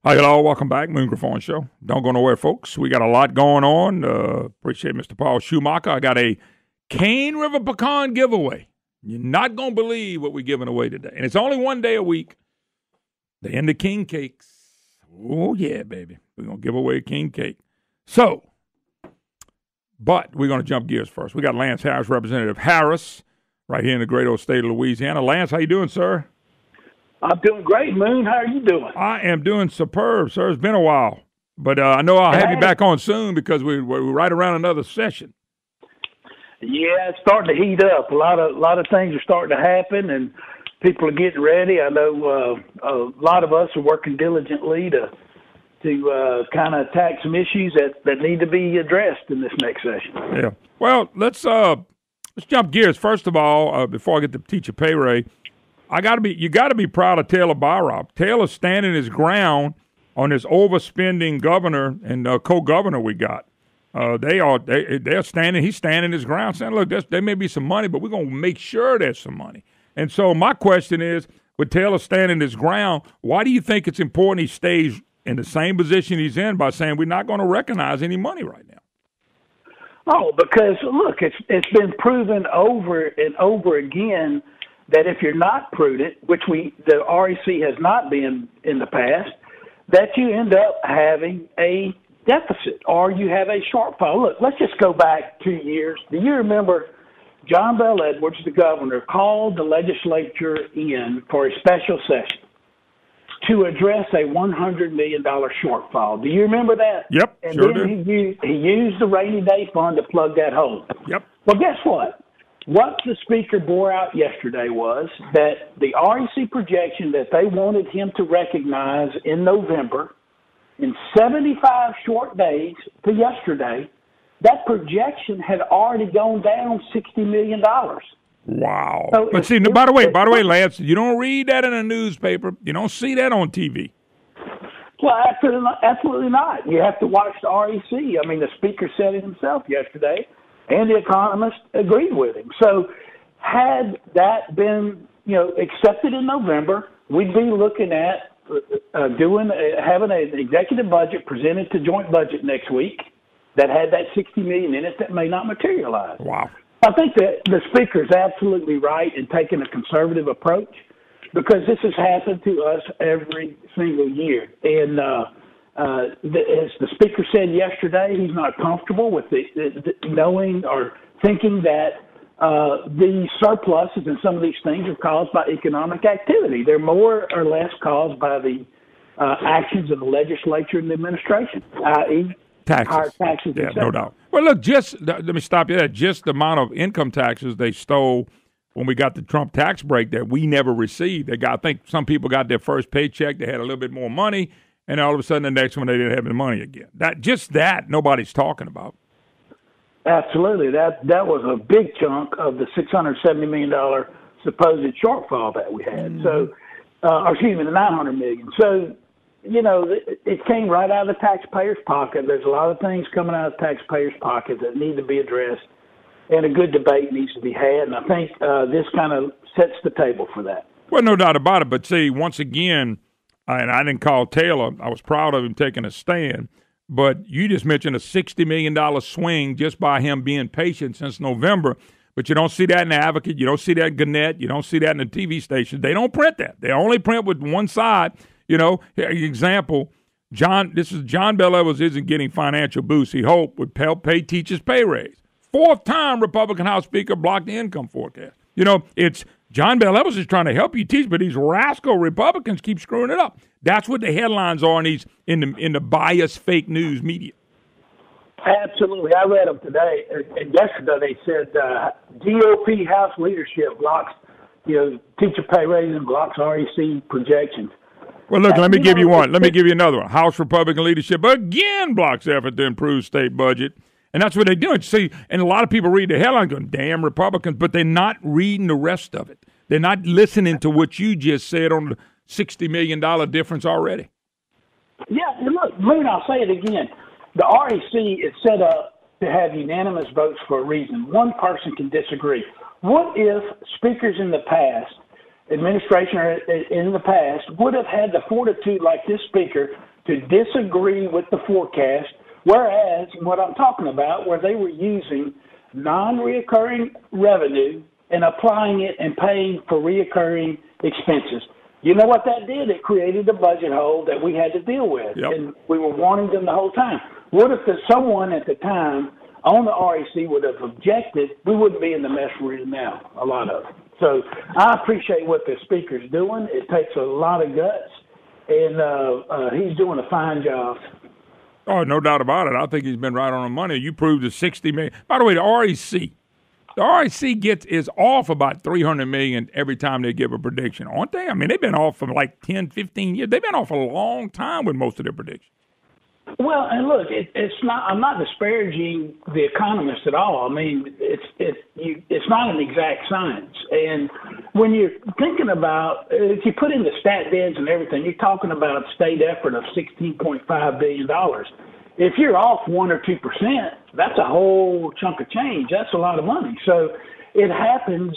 Hi, hello. Welcome back. Moon Griffon Show. Don't go nowhere, folks. We got a lot going on. Appreciate Mr. Paul Schumacher. I got a Cane River Pecan giveaway. You're not going to believe what we're giving away today. And it's only one day a week. The end of king cakes. Oh, yeah, baby. We're going to give away a king cake. So, but we're going to jump gears first. We got Lance Harris, Representative Harris, right here in the great old state of Louisiana. Lance, how you doing, sir? I'm doing great, Moon. How are you doing? I am doing superb, sir. It's been a while. But I know I'll have you back on soon because we're right around another session. Yeah, it's starting to heat up. A lot of things are starting to happen, and people are getting ready. I know a lot of us are working diligently to kind of attack some issues that need to be addressed in this next session. Yeah. Well, let's jump gears. First of all, before I get to teacher pay rate, you got to be proud of Taylor Barras. Taylor's standing his ground on this overspending governor and co-governor we got. They're standing. He's standing his ground, saying, "Look, there may be some money, but we're going to make sure there's some money." And so my question is, with Taylor standing his ground, why do you think it's important he stays in the same position he's in by saying we're not going to recognize any money right now? Oh, because look, it's been proven over and over again that if you're not prudent, which the REC has not been in the past, that you end up having a deficit or you have a shortfall. Look, let's just go back 2 years. Do you remember John Bel Edwards, the governor, called the legislature in for a special session to address a $100 million shortfall? Do you remember that? Yep, and sure then do. He used the rainy day fund to plug that hole. Yep. Well, guess what? What the speaker bore out yesterday was that the REC projection that they wanted him to recognize in November, in 75 short days to yesterday, that projection had already gone down $60 million. Wow. So but see, by the way, Lance, you don't read that in a newspaper. You don't see that on TV. Well, absolutely not. You have to watch the REC. I mean, the speaker said it himself yesterday, and the economists agreed with him. So had that been, accepted in November, we'd be looking at having an executive budget presented to joint budget next week that had that $60 million in it that may not materialize. Wow. I think that the speaker is absolutely right in taking a conservative approach because this has happened to us every single year. And as the speaker said yesterday, he's not comfortable with knowing or thinking that the surpluses and some of these things are caused by economic activity. They're more or less caused by the actions of the legislature and the administration, i.e., higher taxes. Yeah, no doubt. Well, look, let me stop you there. Just the amount of income taxes they stole when we got the Trump tax break that we never received. I think some people got their first paycheck. They had a little bit more money. And all of a sudden, the next one, they didn't have any money again. That nobody's talking about. Absolutely. That was a big chunk of the $670 million supposed shortfall that we had. So, the $900 million. So, it came right out of the taxpayer's pocket. There's a lot of things coming out of the taxpayer's pocket that need to be addressed, and a good debate needs to be had. And I think this kind of sets the table for that. Well, no doubt about it. But see, once again, and I didn't call Taylor. I was proud of him taking a stand. But you just mentioned a $60 million swing just by him being patient since November. But you don't see that in the Advocate. You don't see that in Gannett. You don't see that in the TV stations. They don't print that. They only print with one side. Example, John Bel Edwards isn't getting financial boost. He hoped would help pay teachers pay raise. Fourth time Republican House Speaker blocked the income forecast. It's John Bel Edwards is trying to help you teach, but these rascal Republicans keep screwing it up. That's what the headlines are in the biased fake news media. Absolutely. I read them today. And yesterday they said GOP House leadership blocks, teacher pay raise and blocks REC projections. Well, look, let me give you one. Let me give you another one. House Republican leadership again blocks effort to improve state budget. And that's what they're doing. See, and a lot of people read the headline going, damn Republicans, but they're not reading the rest of it. They're not listening to what you just said on the $60 million difference already. Yeah, and look, Moon, I'll say it again. The REC is set up to have unanimous votes for a reason. One person can disagree. What if speakers in the past administration or in the past would have had the fortitude like this speaker to disagree with the forecast, whereas what I'm talking about, where they were using non-reoccurring revenue and applying it and paying for reoccurring expenses. You know what that did? It created a budget hole that we had to deal with, and we were warning them the whole time. What if someone at the time on the REC would have objected? We wouldn't be in the mess we're in now, a lot of it. So I appreciate what the speaker's doing. It takes a lot of guts, and he's doing a fine job. Oh, no doubt about it. I think he's been right on the money. You proved the $60 million. By the way, the REC is off about $300 million every time they give a prediction, aren't they? I mean, they've been off for like 10, 15 years. They've been off a long time with most of their predictions. Well, and look, it's not. I'm not disparaging the economists at all. I mean, it's not an exact science. And when you're thinking about, if you put in the stat beds and everything, you're talking about state effort of $16.5 billion. If you're off 1 or 2%, that's a whole chunk of change. That's a lot of money. So it happens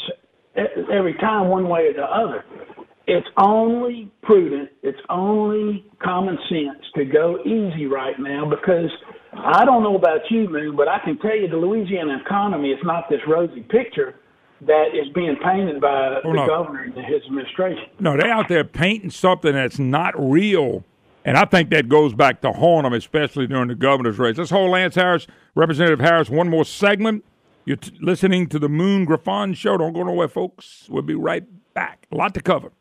every time, one way or the other. It's only prudent, it's only common sense to go easy right now, because I don't know about you, Moon, but I can tell you the Louisiana economy is not this rosy picture that is being painted by the governor and his administration. No, they're out there painting something that's not real, and I think that goes back to Hornum, especially during the governor's race. Let's hold Lance Harris, Representative Harris, one more segment. You're listening to the Moon Griffon Show. Don't go nowhere, folks. We'll be right back. A lot to cover.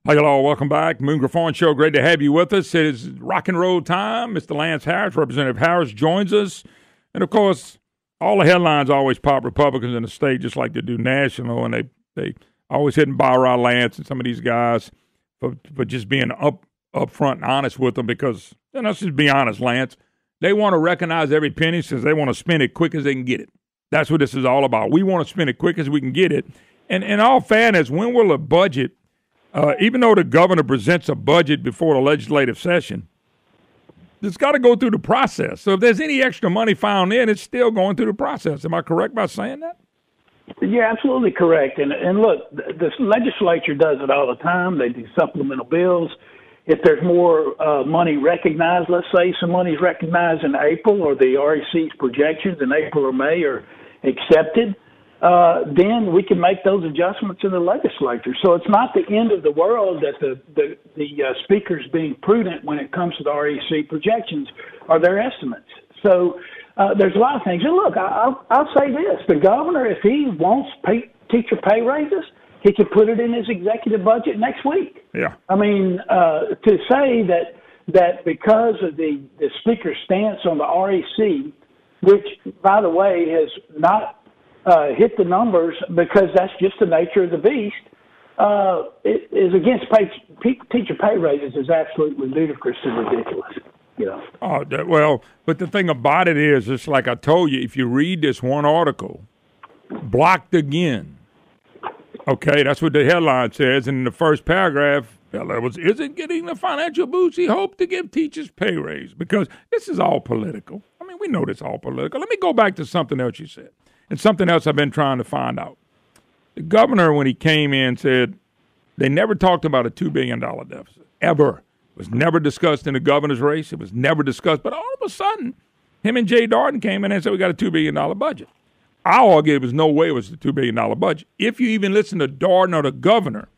Hi, hello, welcome back. Moon Griffon Show, great to have you with us. It is rock and roll time. Mr. Lance Harris, Representative Harris, joins us. And, of course, all the headlines always pop Republicans in the state just like they do national, and they always hitting Barras, Lance, and some of these guys for just being upfront and honest with them, because, and let's just be honest, Lance, they want to recognize every penny since they want to spend it quick as they can get it. That's what this is all about. We want to spend it quick as we can get it. And in all fairness, when will a budget even though the governor presents a budget before the legislative session, it's got to go through the process. So if there's any extra money found in, it's still going through the process. Am I correct by saying that? Yeah, absolutely correct. And look, the legislature does it all the time. They do supplemental bills. If there's more money recognized, let's say some money is recognized in April, or the REC's projections in April or May are accepted, then we can make those adjustments in the legislature. So it's not the end of the world that the speaker's being prudent when it comes to the REC projections or their estimates. So there's a lot of things. And look, I'll say this. The governor, if he wants teacher pay raises, he can put it in his executive budget next week. Yeah. I mean, to say that because of the speaker's stance on the REC, which, by the way, has not hit the numbers because that's just the nature of the beast, it is against teacher pay raises is absolutely ludicrous and ridiculous. You know. Oh, well, but the thing about it is, it's like I told you, if you read this one article, blocked again. Okay, that's what the headline says. And in the first paragraph, Bel Edwards isn't getting the financial boost he hoped to give teachers pay raise, because this is all political. I mean, we know this is all political. Let me go back to something else you said, and something else I've been trying to find out. The governor, when he came in, said they never talked about a $2 billion deficit, ever. It was never discussed in the governor's race. It was never discussed. But all of a sudden, him and Jay Darden came in and said we got a $2 billion budget. I argue there was no way it was a $2 billion budget. If you even listen to Darden or the governor,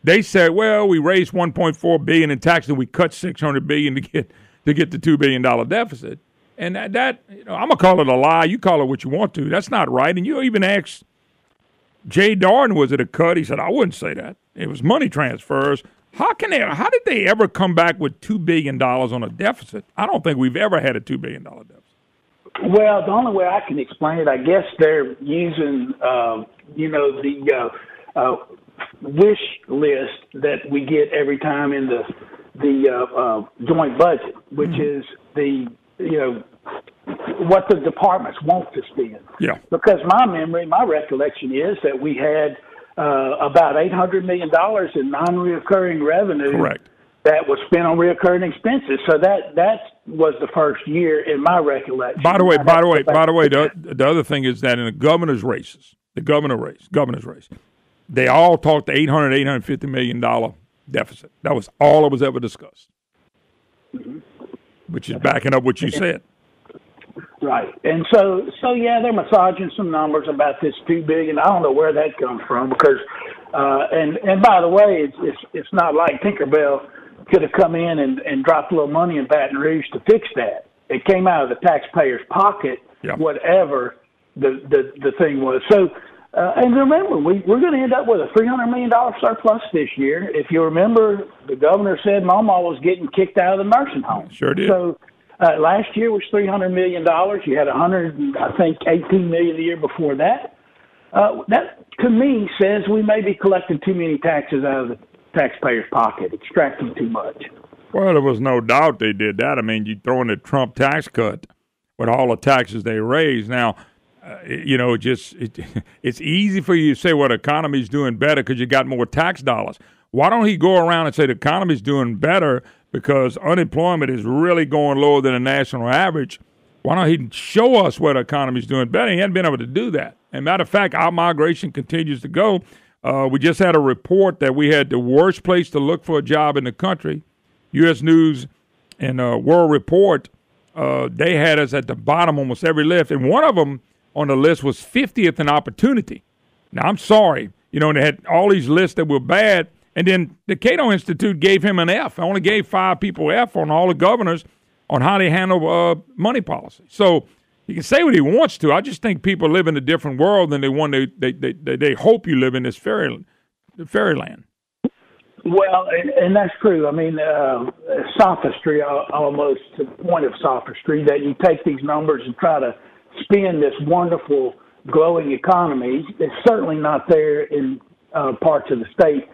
they said, well, we raised $1.4 billion in taxes and we cut $600 billion to get the $2 billion deficit. And that you know, I'm going to call it a lie. You call it what you want to. That's not right. And you even asked Jay Darden, was it a cut? He said, I wouldn't say that. It was money transfers. How did they ever come back with $2 billion on a deficit? I don't think we've ever had a $2 billion deficit. Well, the only way I can explain it, I guess they're using, the wish list that we get every time in the joint budget, which is what the departments want to spend. Yeah. Because my recollection is that we had about $800 million in non-reoccurring revenue. Correct. That was spent on reoccurring expenses. So that was the first year in my recollection. By the way, the other thing is that in the governor's races, the governor's race, they all talked $850 million deficit. That was all that was ever discussed, which is backing up what you said. Right. And so yeah, they're massaging some numbers about this $2 billion. I don't know where that comes from because, and by the way, it's not like Tinkerbell could have come in and dropped a little money in Baton Rouge to fix that. It came out of the taxpayer's pocket, whatever the thing was. So, and remember, we're going to end up with a $300 million surplus this year. If you remember, the governor said Mama was getting kicked out of the nursing home. Sure did. So last year was $300 million. You had $18 million the year before that. That, to me, says we may be collecting too many taxes out of the taxpayer's pocket, extracting too much. Well, there was no doubt they did that. I mean, you throw in the Trump tax cut with all the taxes they raised. Now, it's easy for you to say, well, the economy's doing better because you got more tax dollars. Why don't he go around and say the economy's doing better because unemployment is really going lower than the national average? Why don't he show us where the economy's doing better? He hadn't been able to do that. And matter of fact, our migration continues to go. We just had a report that we had the worst place to look for a job in the country. U.S. News and World Report, they had us at the bottom almost every list. And one of them on the list was 50th in opportunity. Now, I'm sorry. They had all these lists that were bad. And then the Cato Institute gave him an F. I only gave 5 people F on all the governors on how they handle money policy. So he can say what he wants to. I just think people live in a different world than they hope you live in this fairyland. Well, and that's true. I mean, sophistry, almost to the point of sophistry, that you take these numbers and try to spin this wonderful, glowing economy. It's certainly not there in parts of the state,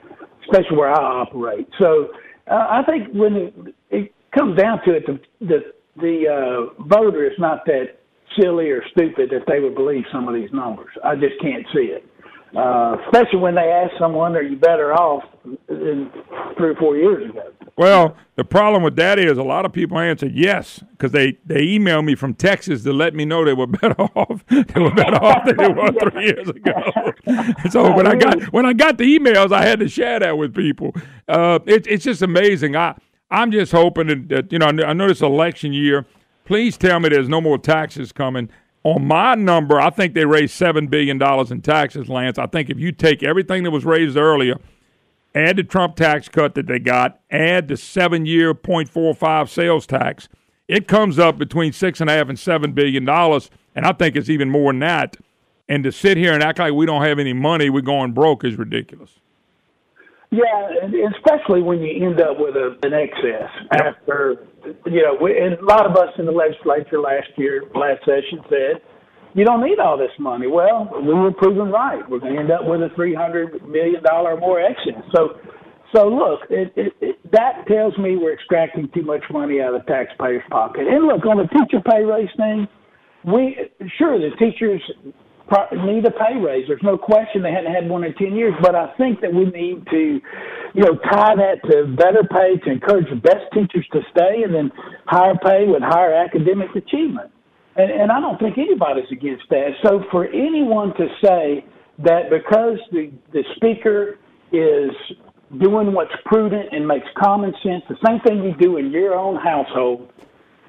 especially where I operate. So I think when it comes down to it, the voter is not that silly or stupid that they would believe some of these numbers. I just can't see it. Especially when they ask someone, are you better off than 3 or 4 years ago? Well, the problem with that is a lot of people answered yes because they emailed me from Texas to let me know they were better off. They were better off than they were 3 years ago. So when I got the emails, I had to share that with people. It's just amazing. I'm just hoping that I know this election year. Please tell me there's no more taxes coming. On my number, I think they raised $7 billion in taxes, Lance. I think if you take everything that was raised earlier, add the Trump tax cut that they got, add the 7-year 0.45 sales tax, it comes up between $6.5 and $7 billion, and I think it's even more than that. And to sit here and act like we don't have any money, we're going broke is ridiculous. Yeah, and especially when you end up with an excess after, and a lot of us in the legislature last session said, you don't need all this money. Well, we were proven right. We're going to end up with a $300 million or more excess. So look, that tells me we're extracting too much money out of the taxpayer's pocket. And look, on the teacher pay raise thing, the teachers need a pay raise. There's no question they hadn't had one in 10 years, but I think that we need to, tie that to better pay to encourage the best teachers to stay and then higher pay with higher academic achievement. And I don't think anybody's against that. So for anyone to say that because the speaker is doing what's prudent and makes common sense, the same thing you do in your own household,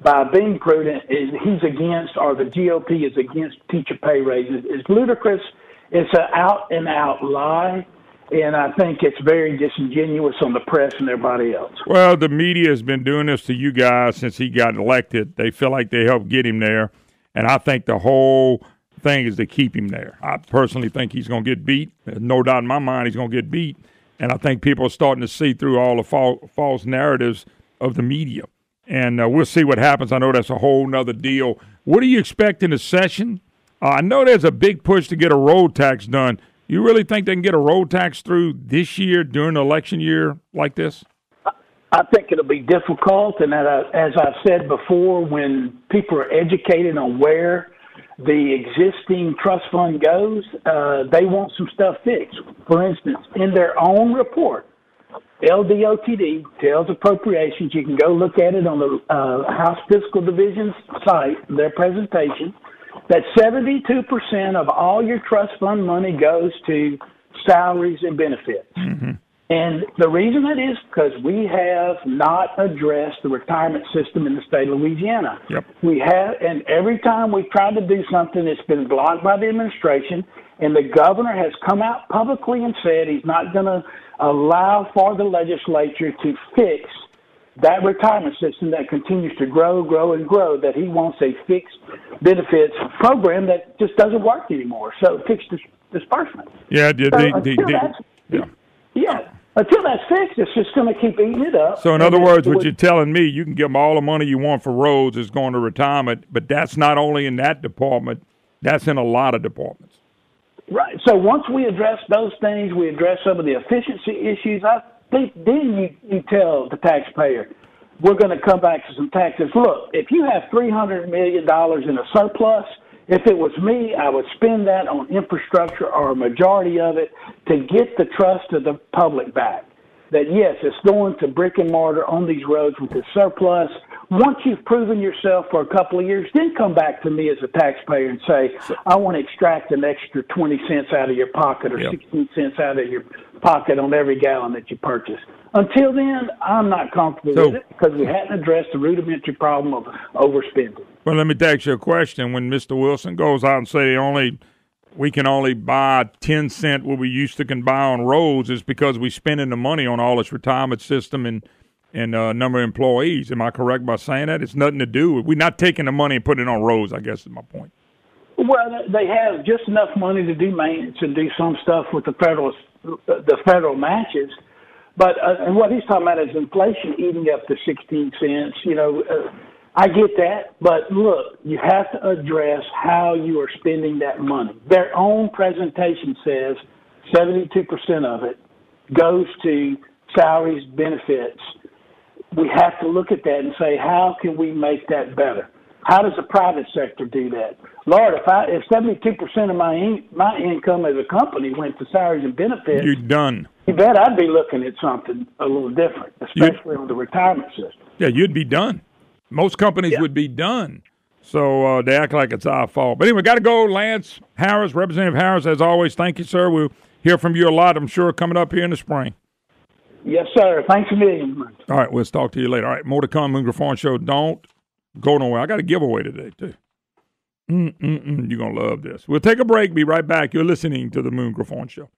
by being prudent, is he's against, or the GOP is against teacher pay raises, is ludicrous. It's an out-and-out lie, and I think it's very disingenuous on the press and everybody else. Well, the media has been doing this to you guys since he got elected. They feel like they helped get him there, and I think the whole thing is to keep him there. I personally think he's going to get beat. There's no doubt in my mind he's going to get beat, and I think people are starting to see through all the false narratives of the media. And we'll see what happens. I know that's a whole nother deal. What do you expect in the session? I know there's a big push to get a road tax done. You really think they can get a road tax through this year during the election year like this? I think it'll be difficult. And as I've said before, when people are educated on where the existing trust fund goes, they want some stuff fixed. For instance, in their own report, LDOTD tells appropriations. You can go look at it on the House Fiscal Division's site, their presentation. that 72% of all your trust fund money goes to salaries and benefits. Mm-hmm. And the reason that is because we have not addressed the retirement system in the state of Louisiana. Yep. We have, and every time we've tried to do something, it's been blocked by the administration, and the governor has come out publicly and said he's not going to allow for the legislature to fix that retirement system that continues to grow, and grow, that he wants a fixed benefits program that just doesn't work anymore. So fixed disbursement. Yeah, until that's fixed, it's just going to keep eating it up. So in other words, what you're telling me, you can give them all the money you want for roads is going to retirement, but that's not only in that department, that's in a lot of departments. Right. So once we address those things, we address some of the efficiency issues, I think then you tell the taxpayer, we're going to come back to some taxes. Look, if you have $300 million in a surplus, if it was me, I would spend that on infrastructure or a majority of it to get the trust of the public back. That, yes, it's going to brick and mortar on these roads with the surplus. Once you've proven yourself for a couple of years, then come back to me as a taxpayer and say, I want to extract an extra 20 cents out of your pocket or 16 cents out of your pocket on every gallon that you purchase. Until then, I'm not comfortable with it because we hadn't addressed the rudimentary problem of overspending. Well, let me ask you a question. When Mr. Wilson goes out and say we can only buy 10 cent what we used to can buy on roads, is because we're spending the money on all this retirement system and number of employees. Am I correct by saying that? It's nothing to do with, we're not taking the money and putting it on roads, I guess is my point. Well, they have just enough money to do maintenance and do some stuff with the federal matches. But and what he's talking about is inflation eating up the 16 cents. I get that, but look, you have to address how you are spending that money. Their own presentation says 72% of it goes to salaries, benefits. We have to look at that and say, how can we make that better? How does the private sector do that? Lord, if 72% of my income as a company went to salaries and benefits, you're done. You bet I'd be looking at something a little different, especially on the retirement system. Yeah, you'd be done. Most companies would be done. So they act like it's our fault. But anyway, got to go. Lance Harris, Representative Harris, as always, thank you, sir. We'll hear from you a lot, I'm sure, coming up here in the spring. Yes, sir. Thanks a million. All right, we'll talk to you later. All right, more to come. Moon Griffon Show. Don't go nowhere. I got a giveaway today, too. You're going to love this. We'll take a break. Be right back. You're listening to the Moon Griffon Show.